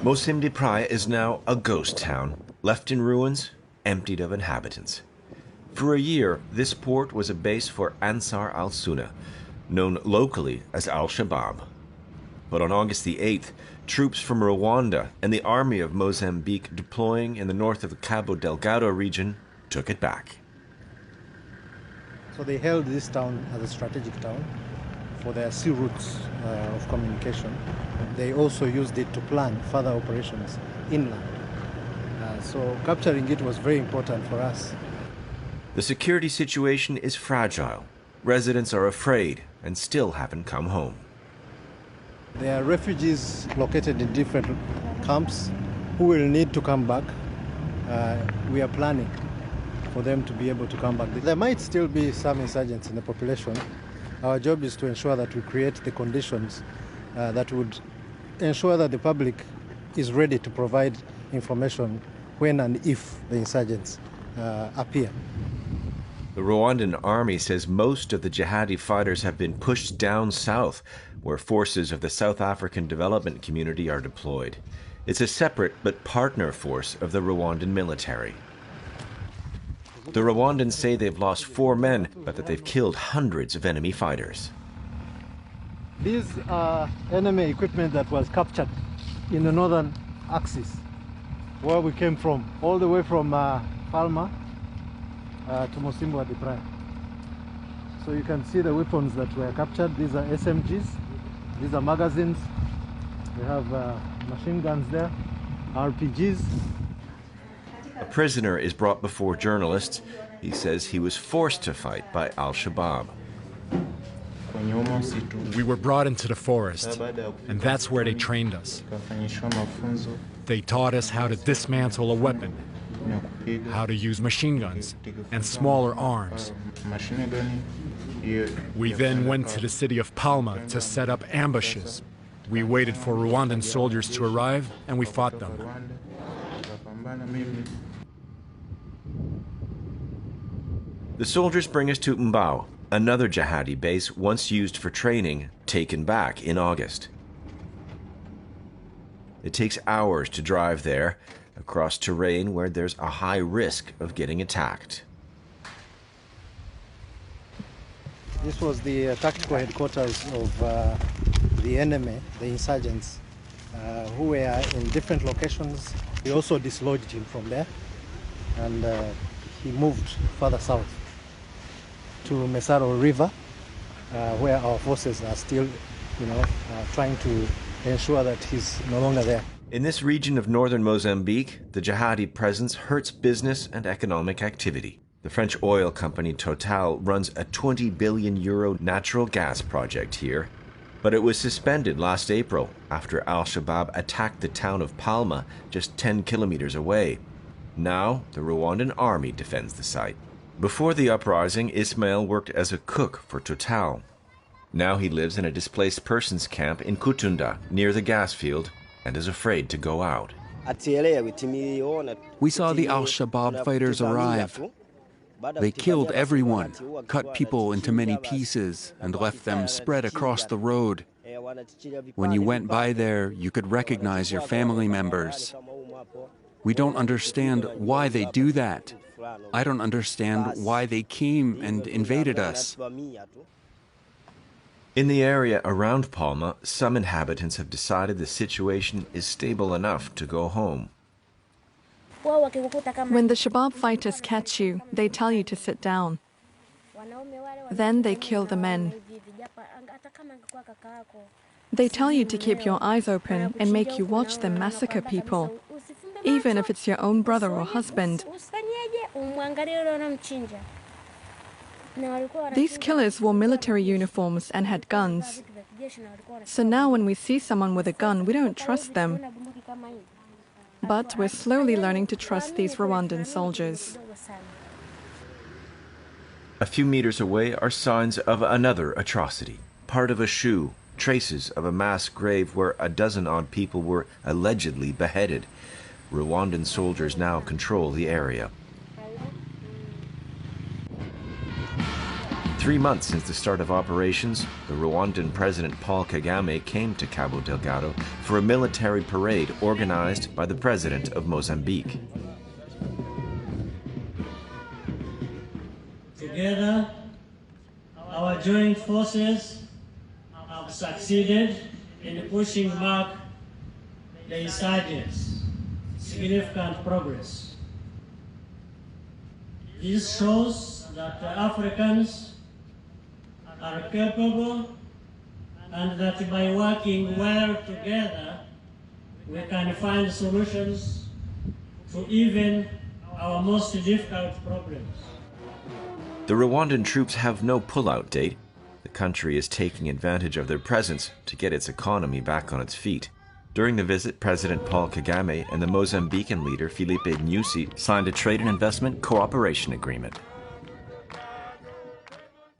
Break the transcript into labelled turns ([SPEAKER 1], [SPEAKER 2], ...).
[SPEAKER 1] Mozambique is now a ghost town, left in ruins, emptied of inhabitants. For a year, this port was a base for Ansar al-Sunna, known locally as Alshabaab. But on August the 8th, troops from Rwanda and the army of Mozambique deploying in the north of the Cabo Degaldo region took it back.
[SPEAKER 2] So they held this town as a strategic town for their sea routes of communication. They also used it to plan further operations inland. So capturing it was very important for us.
[SPEAKER 1] The security situation is fragile. Residents are afraid and still haven't come home.
[SPEAKER 2] There are refugees located in different camps who will need to come back. We are planning for them to be able to come back. There might still be some insurgents in the population. Our job is to ensure that we create the conditions that would ensure that the public is ready to provide information when and if the insurgents appear.
[SPEAKER 1] The Rwandan army says most of the jihadi fighters have been pushed down south, where forces of the South African Development Community are deployed. It's a separate but partner force of the Rwandan military. The Rwandans say they've lost 4 men, but that they've killed hundreds of enemy fighters.
[SPEAKER 2] These are enemy equipment that was captured in the northern axis, where we came from, all the way from Palma to Mozambique Rwanda. So you can see the weapons that were captured. These are SMGs, these are magazines. We have machine guns there, RPGs.
[SPEAKER 1] A prisoner is brought before journalists. He says he was forced to fight by Al-Shabaab.
[SPEAKER 3] We were brought into the forest, and that's where they trained us. They taught us how to dismantle a weapon, how to use machine guns and smaller arms. We then went to the city of Palma to set up ambushes. We waited for Rwandan soldiers to arrive, and we fought them.
[SPEAKER 1] The soldiers bring us to Mbao, another jihadi base once used for training, taken back in August. It takes hours to drive there, across terrain where there's a high risk of getting attacked.
[SPEAKER 2] This was the tactical headquarters of the enemy, the insurgents, who were in different locations. We also dislodged him from there, and he moved further south to Mesaro River, where our forces are still, trying to ensure that he's no longer there.
[SPEAKER 1] In this region of northern Mozambique, the jihadi presence hurts business and economic activity. The French oil company Total runs a 20 billion euro natural gas project here, but it was suspended last April after Al-Shabaab attacked the town of Palma, just 10 kilometers away. Now, the Rwandan army defends the site. Before the uprising, Ismail worked as a cook for Total. Now he lives in a displaced persons camp in Kutunda, near the gas field, and is afraid to go out.
[SPEAKER 4] We saw the Al-Shabaab fighters arrive. They killed everyone, cut people into many pieces, and left them spread across the road. When you went by there, you could recognize your family members. We don't understand why they do that. I don't understand why they came and invaded us.
[SPEAKER 1] In the area around Palma, some inhabitants have decided the situation is stable enough to go home.
[SPEAKER 5] When the Shabab fighters catch you, they tell you to sit down. Then they kill the men. They tell you to keep your eyes open and make you watch them massacre people, even if it's your own brother or husband. These killers wore military uniforms and had guns. So now when we see someone with a gun, we don't trust them. But we're slowly learning to trust these Rwandan soldiers.
[SPEAKER 1] A few meters away are signs of another atrocity. Part of a shoe, traces of a mass grave where a dozen-odd people were allegedly beheaded. Rwandan soldiers now control the area. 3 months since the start of operations, the Rwandan President Paul Kagame came to Cabo Delgado for a military parade organized by the President of Mozambique.
[SPEAKER 6] Together, our joint forces have succeeded in pushing back the insurgents. Significant progress. This shows that the Africans are capable and that by working well together, we can find solutions to even our most difficult problems.
[SPEAKER 1] The Rwandan troops have no pullout date. The country is taking advantage of their presence to get its economy back on its feet. During the visit, President Paul Kagame and the Mozambican leader Filipe Nyusi signed a trade and investment cooperation agreement.